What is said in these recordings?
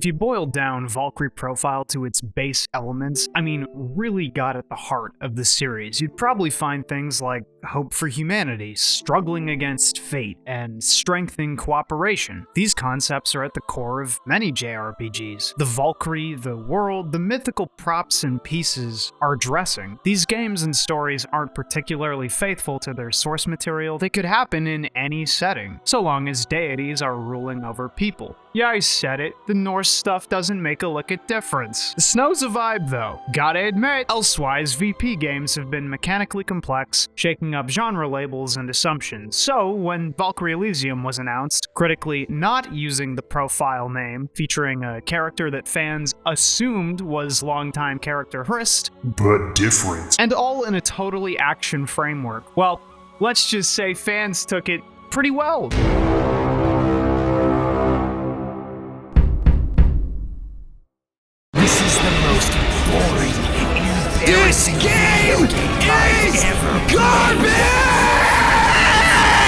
If you boil down Valkyrie Profile to its base elements, I mean, really got at the heart of the series, you'd probably find things like hope for humanity, struggling against fate, and strength in cooperation. These concepts are at the core of many JRPGs. The Valkyrie, the world, the mythical props and pieces are dressing. These games and stories aren't particularly faithful to their source material. They could happen in any setting, so long as deities are ruling over people. Yeah, I said it. The Norse stuff doesn't make a lick of difference. The snow's a vibe, though. Gotta admit, elsewise, VP games have been mechanically complex, shaking up genre labels and assumptions. So, when Valkyrie Elysium was announced, critically not using the profile name, featuring a character that fans assumed was longtime character Hrist, but different, and all in a totally action framework, well, let's just say fans took it pretty well. This game is garbage!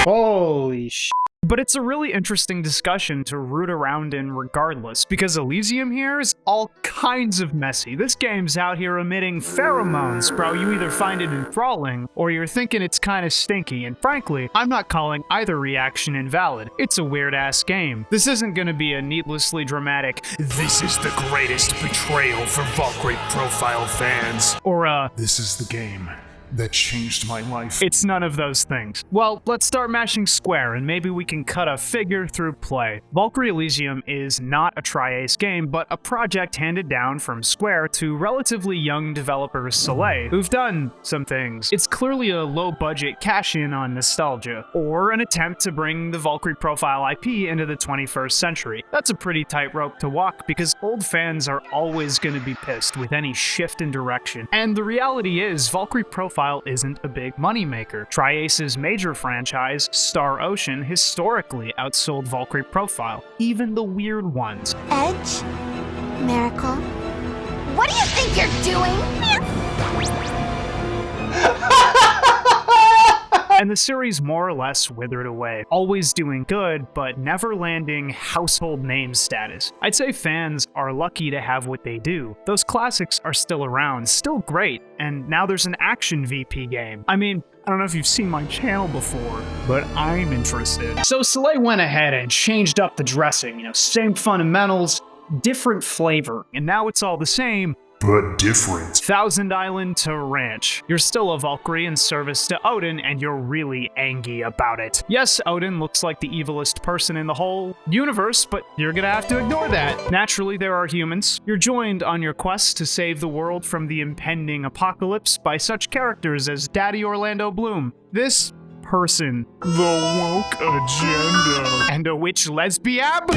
Holy sh**. But it's a really interesting discussion to root around in regardless, because Elysium here is all kinds of messy. This game's out here emitting pheromones, bro. You either find it enthralling, or you're thinking it's kinda stinky, and frankly, I'm not calling either reaction invalid. It's a weird-ass game. This isn't gonna be a needlessly dramatic, "This is the greatest betrayal for Valkyrie Profile fans," or "This is the game that changed my life." It's none of those things. Well, let's start mashing square, and maybe we can cut a figure through play. Valkyrie Elysium is not a Tri-Ace game, but a project handed down from Square to relatively young developer Sane, who've done some things. It's clearly a low-budget cash-in on nostalgia, or an attempt to bring the Valkyrie Profile IP into the 21st century. That's a pretty tight rope to walk, because old fans are always going to be pissed with any shift in direction. And the reality is, Valkyrie Profile isn't a big moneymaker. Tri-Ace's major franchise, Star Ocean, historically outsold Valkyrie Profile, even the weird ones. Edge? Miracle? What do you think you're doing? And the series more or less withered away, always doing good, but never landing household name status. I'd say fans are lucky to have what they do. Those classics are still around, still great, and now there's an action VP game. I mean, I don't know if you've seen my channel before, but I'm interested. So Sane went ahead and changed up the dressing, same fundamentals, different flavor, and now it's all the same, but different. Thousand Island to Ranch. You're still a Valkyrie in service to Odin, and you're really angry about it. Yes, Odin looks like the evilest person in the whole universe, but you're gonna have to ignore that. Naturally, there are humans. You're joined on your quest to save the world from the impending apocalypse by such characters as Daddy Orlando Bloom. This person, the woke agenda, and a witch lesbiab?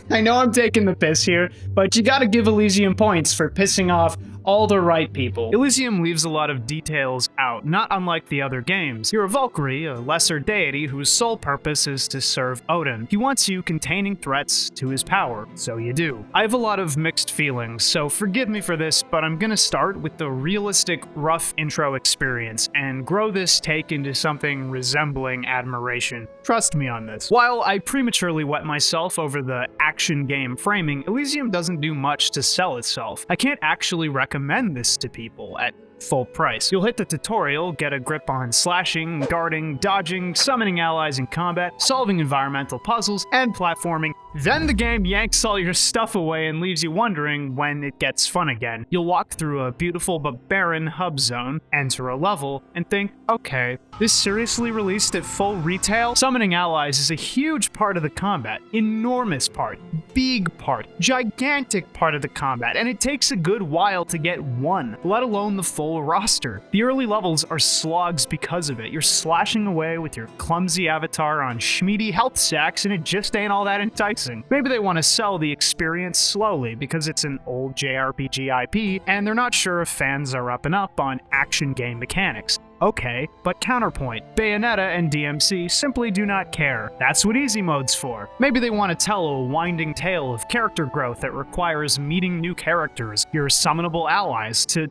I know I'm taking the piss here, but you gotta give Elysium points for pissing off all the right people. Elysium leaves a lot of details out, not unlike the other games. You're a Valkyrie, a lesser deity whose sole purpose is to serve Odin. He wants you containing threats to his power, so you do. I have a lot of mixed feelings, so forgive me for this, but I'm gonna start with the realistic, rough intro experience and grow this take into something resembling admiration. Trust me on this. While I prematurely wet myself over the action game framing, Elysium doesn't do much to sell itself. I can't actually recommend this to people at full price. You'll hit the tutorial, get a grip on slashing, guarding, dodging, summoning allies in combat, solving environmental puzzles, and platforming. Then the game yanks all your stuff away and leaves you wondering when it gets fun again. You'll walk through a beautiful but barren hub zone, enter a level, and think, okay, this seriously released at full retail? Summoning allies is a huge part of the combat. Enormous part. Big part. Gigantic part of the combat, and it takes a good while to get one, let alone the full roster. The early levels are slogs because of it. You're slashing away with your clumsy avatar on schmeedy health sacks, and it just ain't all that enticing. Maybe they want to sell the experience slowly because it's an old JRPG IP, and they're not sure if fans are up and up on action game mechanics. Okay, but counterpoint, Bayonetta and DMC simply do not care. That's what easy mode's for. Maybe they want to tell a winding tale of character growth that requires meeting new characters, your summonable allies, to,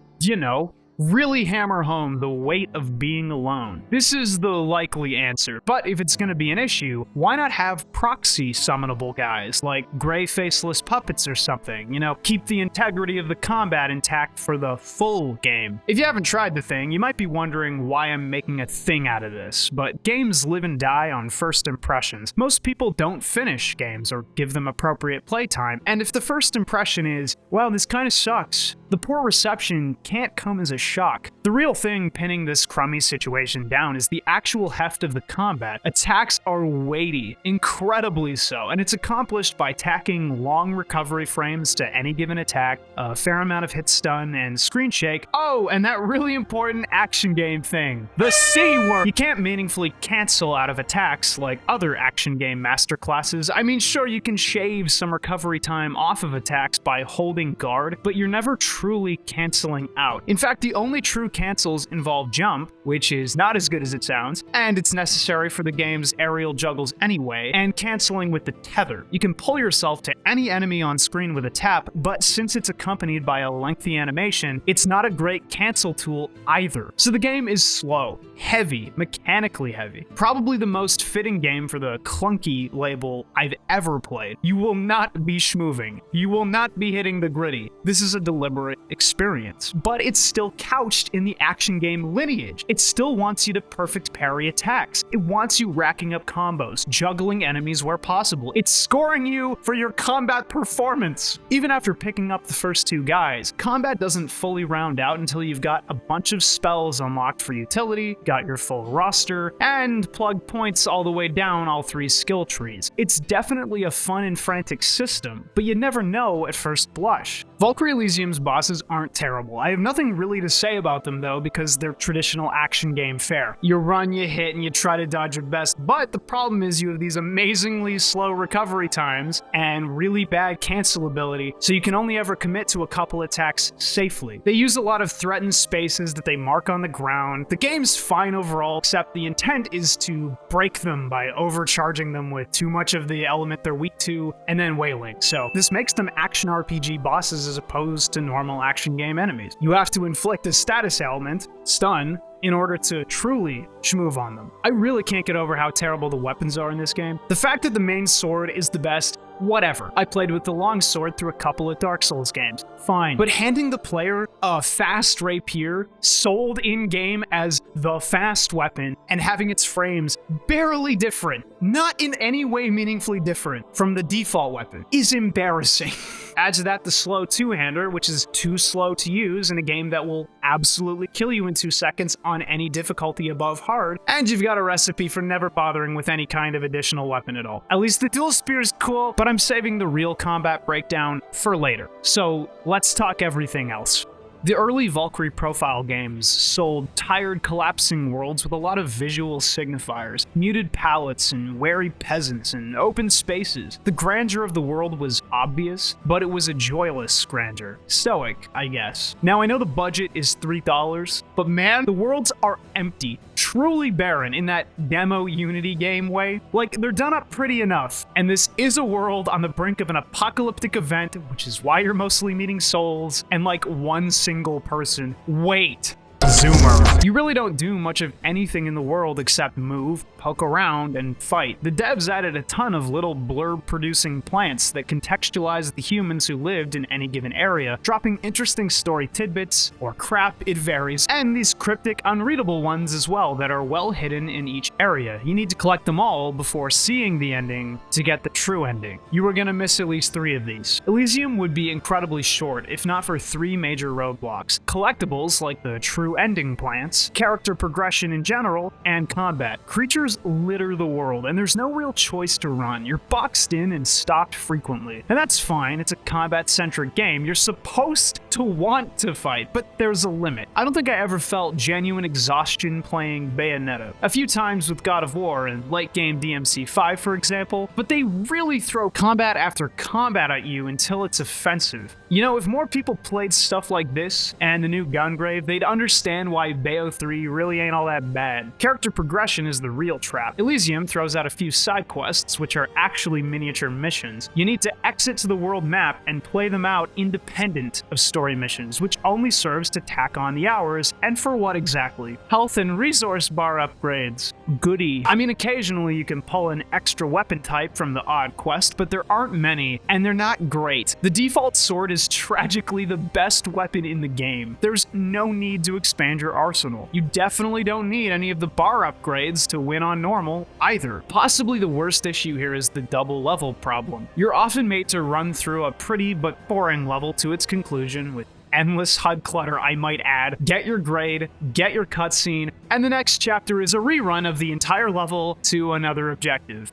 really hammer home the weight of being alone. This is the likely answer, but if it's going to be an issue, why not have proxy summonable guys, like gray faceless puppets or something? You know, keep the integrity of the combat intact for the full game. If you haven't tried the thing, you might be wondering why I'm making a thing out of this, but games live and die on first impressions. Most people don't finish games or give them appropriate playtime, and if the first impression is, well, this kind of sucks, the poor reception can't come as a shock. The real thing pinning this crummy situation down is the actual heft of the combat. Attacks are weighty, incredibly so, and it's accomplished by tacking long recovery frames to any given attack, a fair amount of hit stun, and screen shake. Oh, and that really important action game thing, the C word! You can't meaningfully cancel out of attacks like other action game masterclasses. I mean, sure, you can shave some recovery time off of attacks by holding guard, but you're never truly canceling out. In fact, the only true cancels involve jump, which is not as good as it sounds, and it's necessary for the game's aerial juggles anyway, and canceling with the tether. You can pull yourself to any enemy on screen with a tap, but since it's accompanied by a lengthy animation, it's not a great cancel tool either. So the game is slow, heavy, mechanically heavy. Probably the most fitting game for the clunky label I've ever played. You will not be schmooving. You will not be hitting the gritty. This is a deliberate experience, but it's still couched in the action game lineage. It still wants you to perfect parry attacks. It wants you racking up combos, juggling enemies where possible. It's scoring you for your combat performance. Even after picking up the first two guys, combat doesn't fully round out until you've got a bunch of spells unlocked for utility, got your full roster, and plug points all the way down all three skill trees. It's definitely a fun and frantic system, but you never know at first blush. Valkyrie Elysium's bosses aren't terrible. I have nothing really to say about them though, because they're traditional action game fare. You run, you hit, and you try to dodge your best, but the problem is you have these amazingly slow recovery times and really bad cancel ability, so you can only ever commit to a couple attacks safely. They use a lot of threatened spaces that they mark on the ground. The game's fine overall, except the intent is to break them by overcharging them with too much of the element they're weak to, and then wailing. So this makes them action RPG bosses as opposed to normal action game enemies. You have to inflict a status ailment, stun, in order to truly schmoove on them. I really can't get over how terrible the weapons are in this game. The fact that the main sword is the best, whatever. I played with the long sword through a couple of Dark Souls games, fine. But handing the player a fast rapier sold in-game as the fast weapon and having its frames barely different, not in any way meaningfully different from the default weapon, is embarrassing. Add to that the slow two-hander, which is too slow to use in a game that will absolutely kill you in 2 seconds on any difficulty above hard, and you've got a recipe for never bothering with any kind of additional weapon at all. At least the dual spear is cool, but I'm saving the real combat breakdown for later. So let's talk everything else. The early Valkyrie profile games sold tired, collapsing worlds with a lot of visual signifiers, muted palettes and wary peasants and open spaces. The grandeur of the world was obvious, but it was a joyless grandeur. Stoic, I guess. Now I know the budget is $3, but man, the worlds are empty. Truly barren in that demo Unity game way. Like, they're done up pretty enough, and this is a world on the brink of an apocalyptic event, which is why you're mostly meeting souls, and like one single person. Wait. Zoomer. You really don't do much of anything in the world except move, poke around, and fight. The devs added a ton of little blurb-producing plants that contextualize the humans who lived in any given area, dropping interesting story tidbits, or crap, it varies, and these cryptic, unreadable ones as well that are well hidden in each area. You need to collect them all before seeing the ending to get the true ending. You are gonna miss at least 3 of these. Elysium would be incredibly short if not for 3 major roadblocks. Collectibles like the true ending plants, character progression in general, and combat. Creatures litter the world, and there's no real choice to run. You're boxed in and stopped frequently. And that's fine, it's a combat-centric game. You're supposed to want to fight, but there's a limit. I don't think I ever felt genuine exhaustion playing Bayonetta. A few times with God of War and late-game DMC5, for example, but they really throw combat after combat at you until it's offensive. You know, if more people played stuff like this and the new Gungrave, they'd understand understand why Bayo 3 really ain't all that bad. Character progression is the real trap. Elysium throws out a few side quests, which are actually miniature missions. You need to exit to the world map and play them out independent of story missions, which only serves to tack on the hours, and for what exactly? Health and resource bar upgrades. Goody. I mean, occasionally you can pull an extra weapon type from the odd quest, but there aren't many, and they're not great. The default sword is tragically the best weapon in the game. There's no need to expand your arsenal. You definitely don't need any of the bar upgrades to win on normal either. Possibly the worst issue here is the double level problem. You're often made to run through a pretty but boring level to its conclusion with endless HUD clutter, I might add. Get your grade, get your cutscene, and the next chapter is a rerun of the entire level to another objective.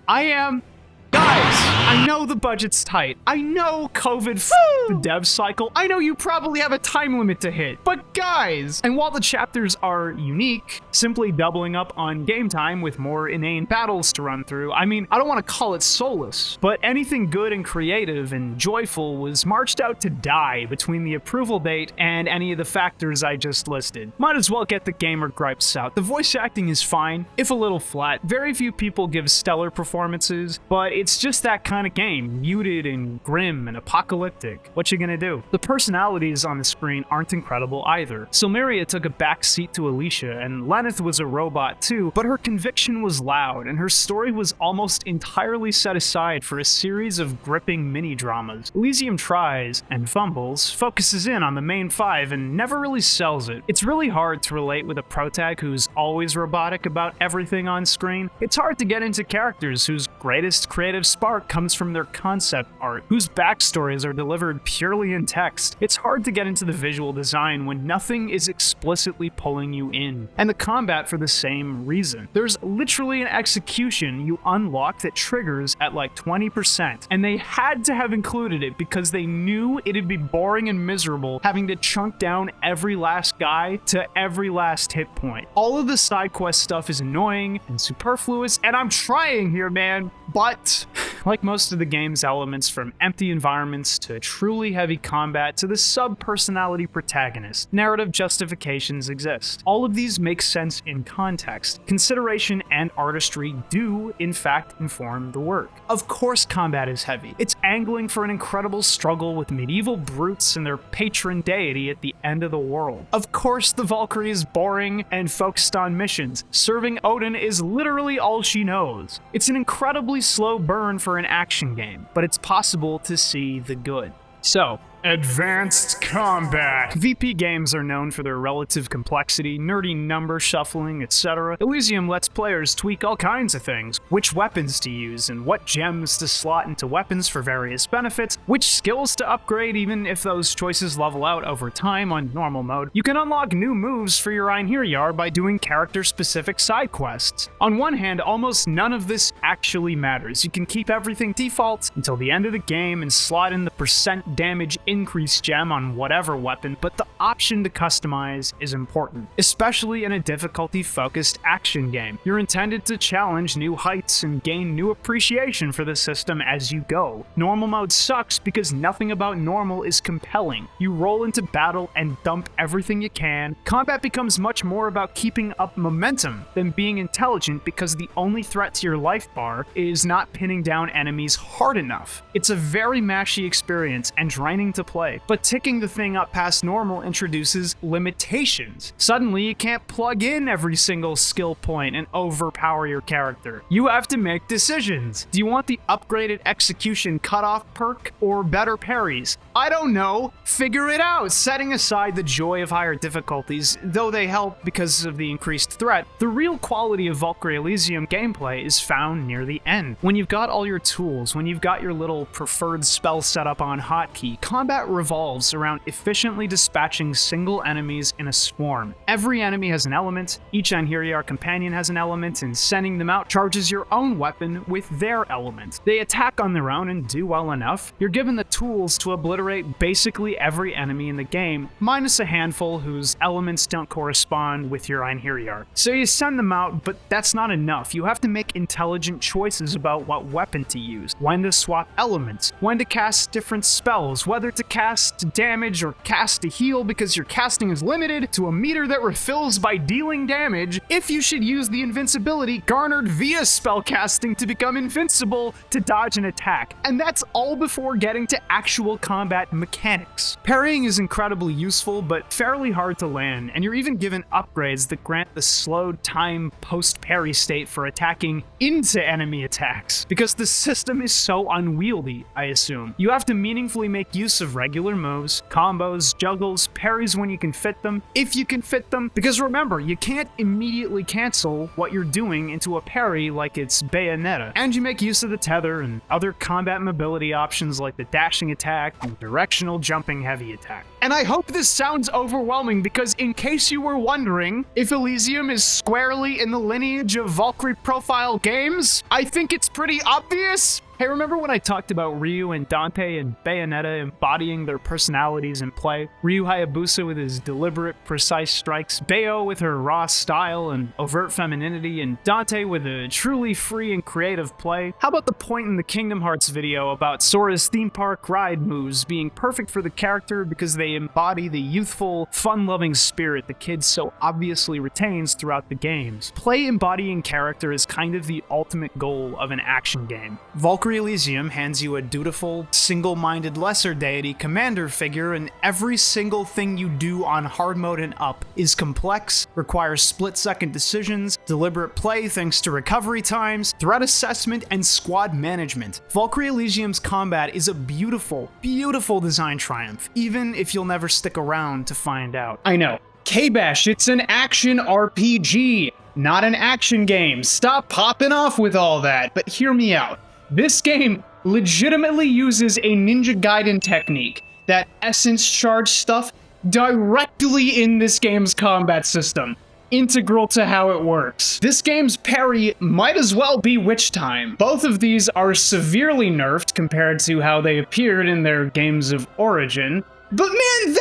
Guys, I know the budget's tight. I know COVID the dev cycle. I know you probably have a time limit to hit. But guys! And while the chapters are unique, simply doubling up on game time with more inane battles to run through, I mean, I don't want to call it soulless, but anything good and creative and joyful was marched out to die between the approval date and any of the factors I just listed. Might as well get the gamer gripes out. The voice acting is fine, if a little flat. Very few people give stellar performances, but it's just that kind of game, muted and grim and apocalyptic. What you gonna do? The personalities on the screen aren't incredible either. Silmeria took a back seat to Alicia, and Lenneth was a robot too, but her conviction was loud, and her story was almost entirely set aside for a series of gripping mini-dramas. Elysium tries, and fumbles, focuses in on the main five, and never really sells it. It's really hard to relate with a protag who's always robotic about everything on screen. It's hard to get into characters whose greatest creative spark comes from their concept art, whose backstories are delivered purely in text. It's hard to get into the visual design when nothing is explicitly pulling you in. And the combat for the same reason. There's literally an execution you unlock that triggers at like 20%, and they had to have included it because they knew it'd be boring and miserable having to chunk down every last guy to every last hit point. All of the side quest stuff is annoying and superfluous, and I'm trying here, man, but like most of the game's elements, from empty environments to truly heavy combat to the sub-personality protagonist, narrative justifications exist. All of these make sense in context. Consideration and artistry do, in fact, inform the work. Of course combat is heavy. It's angling for an incredible struggle with medieval brutes and their patron deity at the end of the world. Of course the Valkyrie is boring and focused on missions. Serving Odin is literally all she knows. It's an incredibly slow burn for an action game, but it's possible to see the good. So, advanced combat. VP games are known for their relative complexity, nerdy number shuffling, etc. Elysium lets players tweak all kinds of things. Which weapons to use, and what gems to slot into weapons for various benefits, which skills to upgrade even if those choices level out over time on normal mode. You can unlock new moves for your Einherjar by doing character-specific side quests. On one hand, almost none of this actually matters. You can keep everything default until the end of the game and slot in the percent damage increase gem on whatever weapon, but the option to customize is important, especially in a difficulty-focused action game. You're intended to challenge new heights and gain new appreciation for the system as you go. Normal mode sucks because nothing about normal is compelling. You roll into battle and dump everything you can. Combat becomes much more about keeping up momentum than being intelligent because the only threat to your life bar is not pinning down enemies hard enough. It's a very mashy experience and draining to play, but ticking the thing up past normal introduces limitations. Suddenly, you can't plug in every single skill point and overpower your character. You have to make decisions. Do you want the upgraded execution cutoff perk or better parries? I don't know. Figure it out. Setting aside the joy of higher difficulties, though they help because of the increased threat, the real quality of Valkyrie Elysium gameplay is found near the end. When you've got all your tools, when you've got your little preferred spell setup on hotkey, combat revolves around efficiently dispatching single enemies in a swarm. Every enemy has an element, each Einherjar companion has an element, and sending them out charges your own weapon with their element. They attack on their own and do well enough. You're given the tools to obliterate basically every enemy in the game, minus a handful whose elements don't correspond with your Einherjar. So you send them out, but that's not enough. You have to make intelligent choices about what weapon to use, when to swap elements, when to cast different spells spells, whether to cast damage or cast to heal because your casting is limited to a meter that refills by dealing damage, if you should use the invincibility garnered via spellcasting to become invincible to dodge an attack. And that's all before getting to actual combat mechanics. Parrying is incredibly useful, but fairly hard to land, and you're even given upgrades that grant the slowed time post-parry state for attacking into enemy attacks, because the system is so unwieldy, I assume. You have to meaningfully make use of regular moves, combos, juggles, parries when you can fit them, if you can fit them, because remember, you can't immediately cancel what you're doing into a parry like it's Bayonetta. And you make use of the tether and other combat mobility options like the dashing attack and directional jumping heavy attack. And I hope this sounds overwhelming because in case you were wondering if Elysium is squarely in the lineage of Valkyrie profile games, I think it's pretty obvious. Hey, remember when I talked about Ryu and Dante and Bayonetta embodying their personalities in play? Ryu Hayabusa with his deliberate, precise strikes, Bayo with her raw style and overt femininity, and Dante with a truly free and creative play? How about the point in the Kingdom Hearts video about Sora's theme park ride moves being perfect for the character because they embody the youthful, fun-loving spirit the kid so obviously retains throughout the games? Play embodying character is kind of the ultimate goal of an action game. Valkyrie Elysium hands you a dutiful, single-minded lesser deity commander figure, and every single thing you do on hard mode and up is complex, requires split-second decisions, deliberate play thanks to recovery times, threat assessment, and squad management. Valkyrie Elysium's combat is a beautiful, beautiful design triumph, even if you'll never stick around to find out. I know. KBash, it's an action RPG, not an action game. Stop popping off with all that, but hear me out. This game legitimately uses a Ninja Gaiden technique, that essence charge stuff, directly in this game's combat system, integral to how it works. This game's parry might as well be Witch Time. Both of these are severely nerfed compared to how they appeared in their games of origin, but man,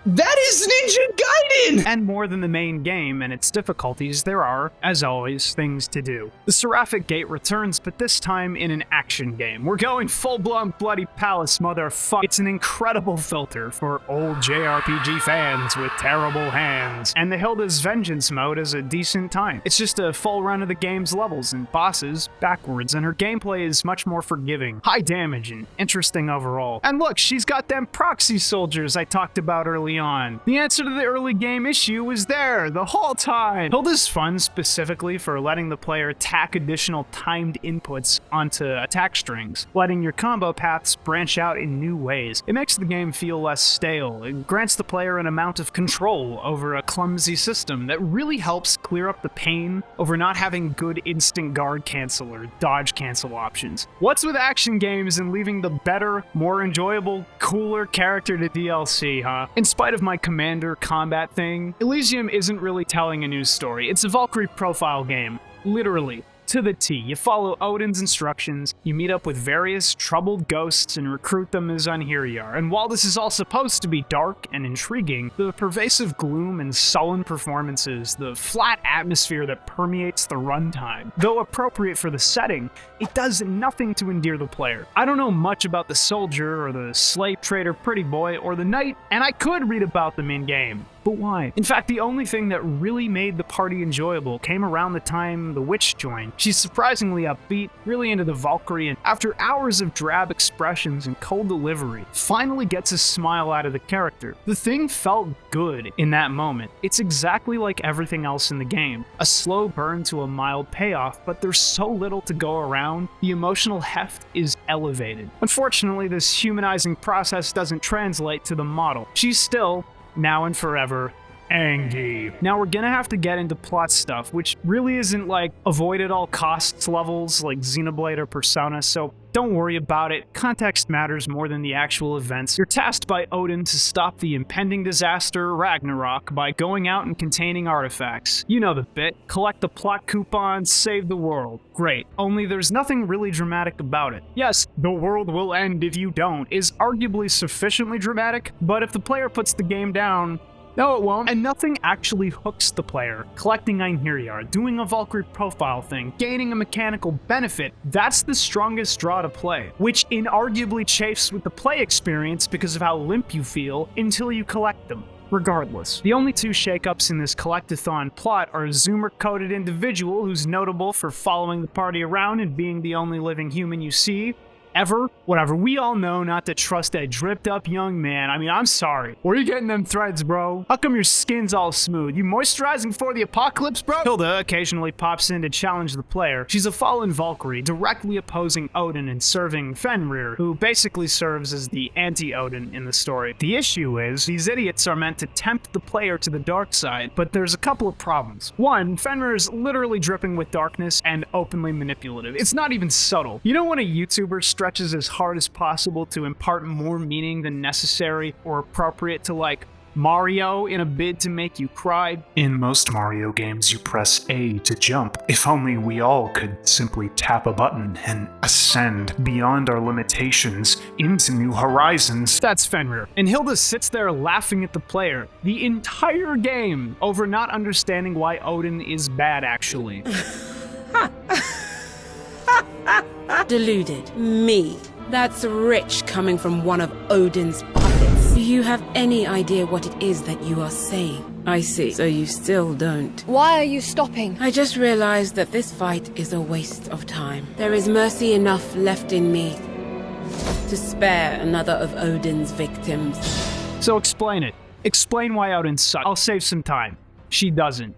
that is Ninja Gaiden! And more than the main game and its difficulties, there are, as always, things to do. The Seraphic Gate returns, but this time in an action game. We're going full-blown Bloody Palace, motherfucker. It's an incredible filter for old JRPG fans with terrible hands. And the Hilda's Vengeance mode is a decent time. It's just a full run of the game's levels and bosses backwards, and her gameplay is much more forgiving, high damage, and interesting overall. And look, she's got them proxy soldiers I talked about earlier on. The answer to the early game issue was there the whole time. Hilda's fun specifically for letting the player tack additional timed inputs onto attack strings, letting your combo paths branch out in new ways. It makes the game feel less stale. It grants the player an amount of control over a clumsy system that really helps clear up the pain over not having good instant guard cancel or dodge cancel options. What's with action games and leaving the better, more enjoyable, cooler character to DLC, huh? In spite of my commander combat thing, Elysium isn't really telling a new story. It's a Valkyrie profile game, literally. To the T. You follow Odin's instructions, you meet up with various troubled ghosts and recruit them as Unhiriar. And while this is all supposed to be dark and intriguing, the pervasive gloom and sullen performances, the flat atmosphere that permeates the runtime, though appropriate for the setting, it does nothing to endear the player. I don't know much about the soldier or the slave trader pretty boy or the knight, and I could read about them in-game. But why? In fact, the only thing that really made the party enjoyable came around the time the witch joined. She's surprisingly upbeat, really into the Valkyrie, and after hours of drab expressions and cold delivery, finally gets a smile out of the character. The thing felt good in that moment. It's exactly like everything else in the game. A slow burn to a mild payoff, but there's so little to go around, the emotional heft is elevated. Unfortunately, this humanizing process doesn't translate to the model. She's still, now and forever, Angie. Now we're gonna have to get into plot stuff, which really isn't like avoid at all costs levels like Xenoblade or Persona, so don't worry about it. Context matters more than the actual events. You're tasked by Odin to stop the impending disaster Ragnarok by going out and containing artifacts. You know the bit. Collect the plot coupons, save the world. Great. Only there's nothing really dramatic about it. Yes, the world will end if you don't is arguably sufficiently dramatic, but if the player puts the game down, No, it won't. And nothing actually hooks the player. Collecting Einherjar, doing a Valkyrie profile thing, gaining a mechanical benefit, that's the strongest draw to play, which inarguably chafes with the play experience because of how limp you feel until you collect them. Regardless, the only two shakeups in this collectathon plot are a Zoomer-coded individual who's notable for following the party around and being the only living human you see, ever. Whatever, we all know not to trust that dripped up young man. I mean, I'm sorry. Where are you getting them threads, bro? How come your skin's all smooth? You moisturizing for the apocalypse, bro? Hilda occasionally pops in to challenge the player. She's a fallen Valkyrie, directly opposing Odin and serving Fenrir, who basically serves as the anti-Odin in the story. The issue is, these idiots are meant to tempt the player to the dark side, but there's a couple of problems. One, Fenrir is literally dripping with darkness and openly manipulative. It's not even subtle. You know when a YouTuber stretches as hard as possible to impart more meaning than necessary or appropriate to, like, Mario in a bid to make you cry? In most Mario games, you press A to jump. If only we all could simply tap a button and ascend beyond our limitations into new horizons. That's Fenrir. And Hilda sits there laughing at the player the entire game over not understanding why Odin is bad, actually. Deluded. Me. That's rich coming from one of Odin's puppets. Do you have any idea what it is that you are saying? I see. So you still don't. Why are you stopping? I just realized that this fight is a waste of time. There is mercy enough left in me to spare another of Odin's victims. So explain it. Explain why Odin sucks. I'll save some time. She doesn't.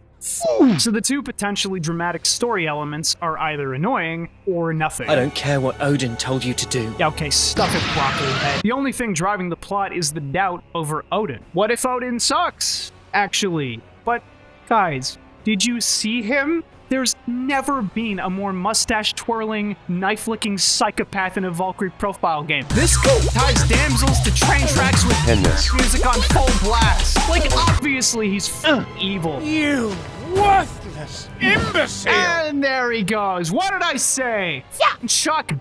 So the two potentially dramatic story elements are either annoying or nothing. I don't care what Odin told you to do. Yeah, okay, stuff it, broccoli head. The only thing driving the plot is the doubt over Odin. What if Odin sucks? Actually. But, guys, did you see him? There's never been a more mustache-twirling, knife-licking psychopath in a Valkyrie profile game. This guy ties damsels to train tracks with music on full blast. Like, obviously he's evil. You worthless imbecile! And there he goes. What did I say? Yeah. Chuck,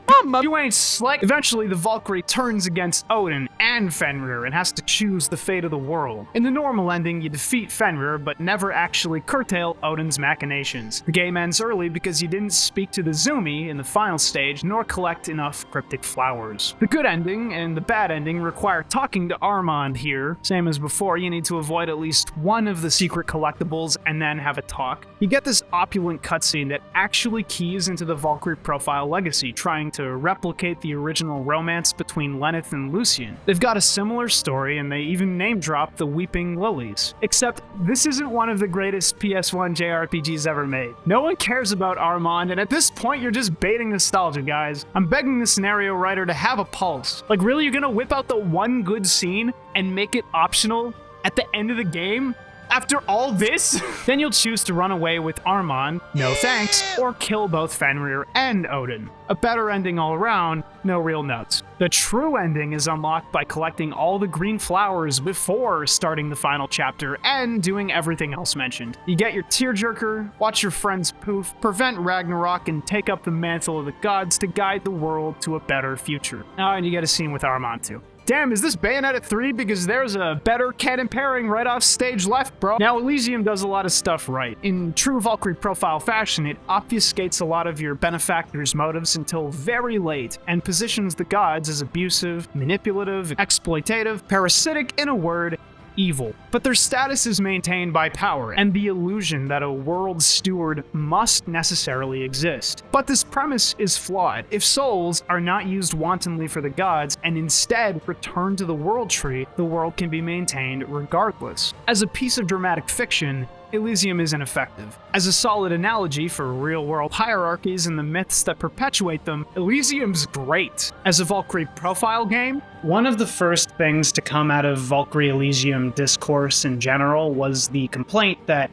you ain't slick. Eventually, the Valkyrie turns against Odin and Fenrir and has to choose the fate of the world. In the normal ending, you defeat Fenrir, but never actually curtail Odin's machinations. The game ends early because you didn't speak to the Zumi in the final stage, nor collect enough cryptic flowers. The good ending and the bad ending require talking to Armand here. Same as before, you need to avoid at least one of the secret collectibles and then have a talk. You get this opulent cutscene that actually keys into the Valkyrie profile legacy, trying to replicate the original romance between Lenneth and Lucian. They've got a similar story, and they even name-drop the Weeping Lilies. Except, this isn't one of the greatest PS1 JRPGs ever made. No one cares about Armand, and at this point, you're just baiting nostalgia, guys. I'm begging the scenario writer to have a pulse. Like, really, you're gonna whip out the one good scene and make it optional at the end of the game? After all this? Then you'll choose to run away with Armand, no thanks, or kill both Fenrir and Odin. A better ending all around, no real notes. The true ending is unlocked by collecting all the green flowers before starting the final chapter and doing everything else mentioned. You get your tearjerker, watch your friends poof, prevent Ragnarok, and take up the mantle of the gods to guide the world to a better future. Oh, and you get a scene with Armand too. Damn, is this Bayonetta 3? Because there's a better canon pairing right off stage left, bro. Now, Elysium does a lot of stuff right. In true Valkyrie profile fashion, it obfuscates a lot of your benefactor's motives until very late, and positions the gods as abusive, manipulative, exploitative, parasitic, in a word, evil. But their status is maintained by power and the illusion that a world steward must necessarily exist. But this premise is flawed. If souls are not used wantonly for the gods and instead returned to the world tree, the world can be maintained regardless. As a piece of dramatic fiction, Elysium is ineffective. As a solid analogy for real-world hierarchies and the myths that perpetuate them, Elysium's great. As a Valkyrie profile game, one of the first things to come out of Valkyrie Elysium discourse in general was the complaint that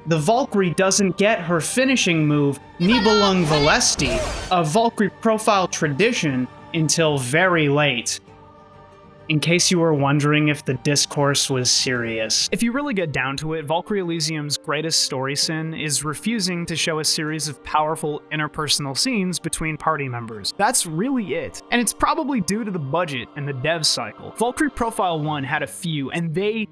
the Valkyrie doesn't get her finishing move, Nibelung Valesti, a Valkyrie profile tradition, until very late. In case you were wondering if the discourse was serious. If you really get down to it, Valkyrie Elysium's greatest story sin is refusing to show a series of powerful interpersonal scenes between party members. That's really it. And it's probably due to the budget and the dev cycle. Valkyrie Profile 1 had a few, and they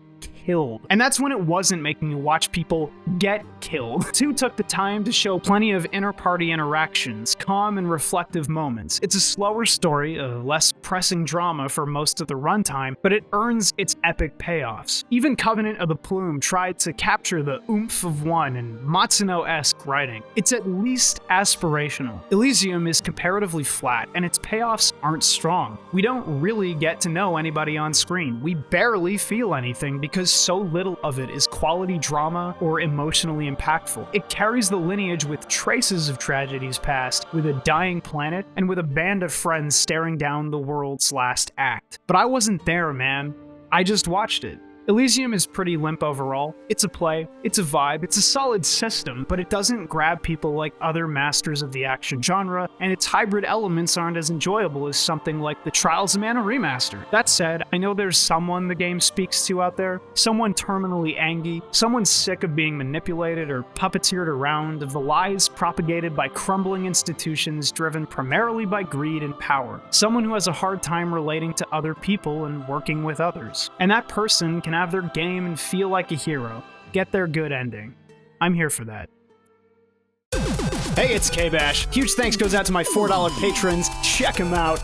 killed. And that's when it wasn't making you watch people get killed. 2 took the time to show plenty of inter-party interactions, calm and reflective moments. It's a slower story, a less pressing drama for most of the runtime, but it earns its epic payoffs. Even Covenant of the Plume tried to capture the oomph of 1 and Matsuno-esque writing. It's at least aspirational. Elysium is comparatively flat, and its payoffs aren't strong. We don't really get to know anybody on screen. We barely feel anything because so little of it is quality drama or emotionally impactful. It carries the lineage with traces of tragedies past, with a dying planet, and with a band of friends staring down the world's last act. But I wasn't there, man. I just watched it. Elysium is pretty limp overall. It's a play, it's a vibe, it's a solid system, but it doesn't grab people like other masters of the action genre, and its hybrid elements aren't as enjoyable as something like the Trials of Mana remaster. That said, I know there's someone the game speaks to out there, someone terminally angry, someone sick of being manipulated or puppeteered around, of the lies propagated by crumbling institutions driven primarily by greed and power, someone who has a hard time relating to other people and working with others. And that person can have their game and feel like a hero, get their good ending. I'm here for that. Hey, it's KBash. Huge thanks goes out to my $4 patrons. Check them out.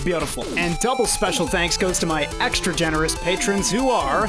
Beautiful. And double special thanks goes to my extra generous patrons who are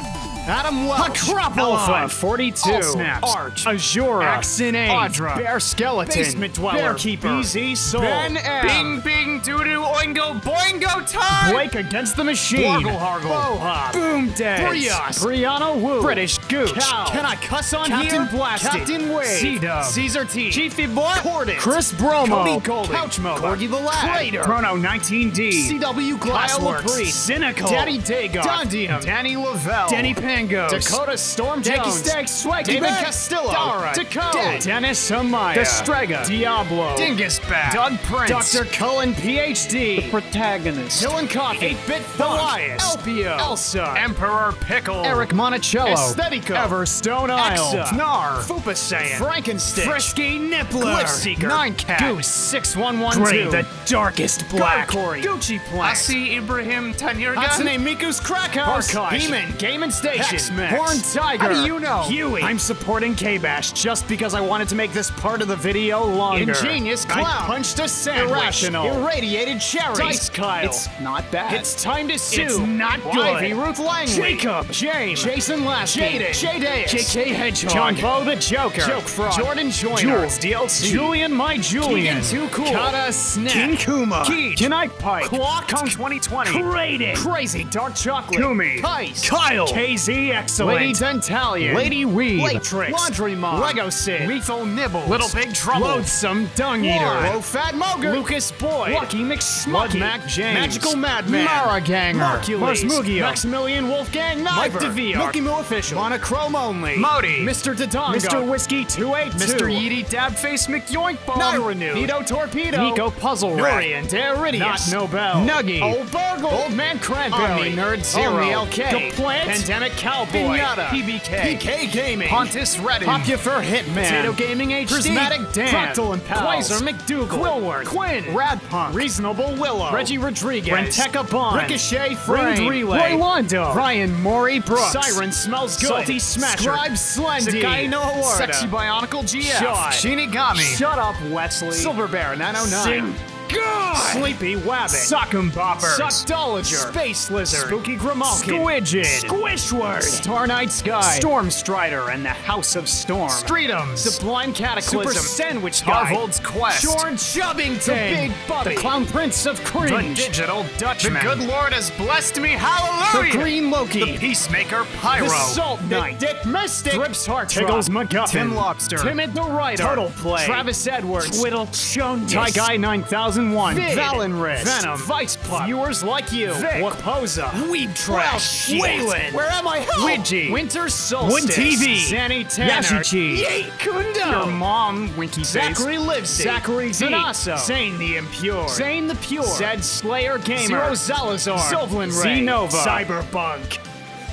Adam Welch, Alpha 42, Allsnaps, Arch, Azura, Axinate, Audra, Bear Skeleton, Basement Dweller, Bearkeeper, Easy Soul, Ben M, Bing Bing Doodoo Oingo Boingo Time, Blake Against the Machine, Wargle Hargle, Bohop, Boom Dead, Brios, Brianna Woo, British Gooch, Cow, Can I Cuss on Captain here? Blasted, Captain Wade, C-Dub, Caesar T, Chiefy Boy, Cordit, Chris Bromo, Cody Golden, Couchmo, Corgi the Lad, Crater, Chrono 19D, CW Glassworks, Cynical, Daddy Dago, Dondium, Danny Lavelle, Denny Pangos, Dakota Storm Jones, David Castillo, Dara, Dakota, Dennis Amaya, Destrega, Diablo, Dingus Bat, Doug Prince, Dr. Cullen PhD, the protagonist, Dylan Coffee, 8-Bit Elias, Elpio, Elsa, Emperor Pickle, Eric Monticello, Aesthetico, Everstone Isle, Exa, Nar, Fupasayan, Frankenstitch, Frisky Nippler, Glitchseeker, 9cat, Goose, 6112, Gray, the Darkest Black, Corey, Gucci Plant, Asi Ibrahim Tanirga, Hatsune Miku's Crackhouse, Archive, Heeman, Game and Station, X-Max, Horn Tiger, how do you know? Huey, I'm supporting KBash just because I wanted to make this part of the video longer. Ingenious Clown, I punched a sandwich, Irrational, Irradiated Cherries, Dice Kyle, it's not bad, it's time to sue, it's not good, Ivy Ruth Langley, Jacob, James, Jason Lasky, Jaden, Jadaeus, JK Hedgehog, John Bo the Joker, Joke Frog, Jordan Joyner, Jules DLC, Julian My Julian, Keegan Too Cool, Kata Snack, King Kuma, Keej, Kenite Pike, Clock, Kong 2020, Rated, Crazy Dark Chocolate, Kumi, Heist, Kyle, KZ Excellent, Lady Dentalian, Lady Weed, Latrix, Laundry Mom, Lego Sid, Lethal Nibble, Little Big Trouble, Loathsome Dung Eater, Low Fat Moger, Lucas Boy, Lucky McSmucky, Mac James, Magical Madman, Mara Ganger, Marcules, Marsmugio, Maximilian Wolfgang Niver, Mike DeVere, Milky Moo Official, Monochrome Only, Modi, Mr. Dodongo, Mr. Whiskey 282, Mr. Yeety Dabface McYoinkbomb, Nairanu, Nito Torpedo, Nico Puzzle Rat, Nurian Daridius, Not Nobel, Nuggy, Old Burgle, Old Man Cranberry, Omni Nerd Zero, Only LK, The Plant, Pandemic Cowboy, Pinata, PBK, PK Gaming, Pontus Reddin, Popular Hitman, Potato Gaming HD, Prismatic Dan, Fractal and Pals, Quasar McDougal, Quillward, Quinn, Radpunk, Reasonable Willow, Reggie Rodriguez, Renteca Bond, Ricochet Frame, Relay, Roylondo, Ryan Maury Brooks, Siren Smells Good, Salty Smasher, Scribe Slendy, Sakai no Awarda, Sexy Bionicle GF, Josh, Shinigami, Shut Up Wesley, Silver Bear 909, God! Sleepy Wabbit, Sock'em Bopper, Sockdolager, Space Lizard, Spooky Grimalkin, Squidged, Squishward, Star Night Sky, Storm Strider and the House of Storm, Streetums, Sublime Cataclysm, Super Sandwich Guy, Harvold's Quest, Shorn Chubbington, The Big Bubby, The Clown Prince of Cringe, The Digital Dutchman, The Good Lord has blessed me, hallelujah! The Green Loki, The Peacemaker Pyro, The Salt Knight, The Dick Mystic, Thrips Heart, Tiggles McGuffin, Tim Lobster, Timid the Writer, Total Play, Travis Edwards, Twiddle Chongus, Ty Guy 9001, Vid, Valenris, Venom, Vice Pup, Viewers Like You, Vic, Wapoza, Weed Trash, Waylon, Where Am I Help? Widgie, Winter Solstice, TV, Zanny Tanner, Yashichi, Yate Kundo, Your Mom, Winky Zachary Livesey, Zachary Zanasso, Sane the Impure, Sane the Pure, Zed Slayer Gamer, Zero Zalazar, Sylvan Ray, Zenova, Cyberbunk.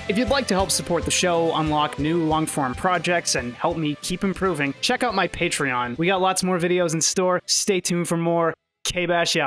If you'd like to help support the show, unlock new long-form projects, and help me keep improving, check out my Patreon. We got lots more videos in store. Stay tuned for more. KBash out.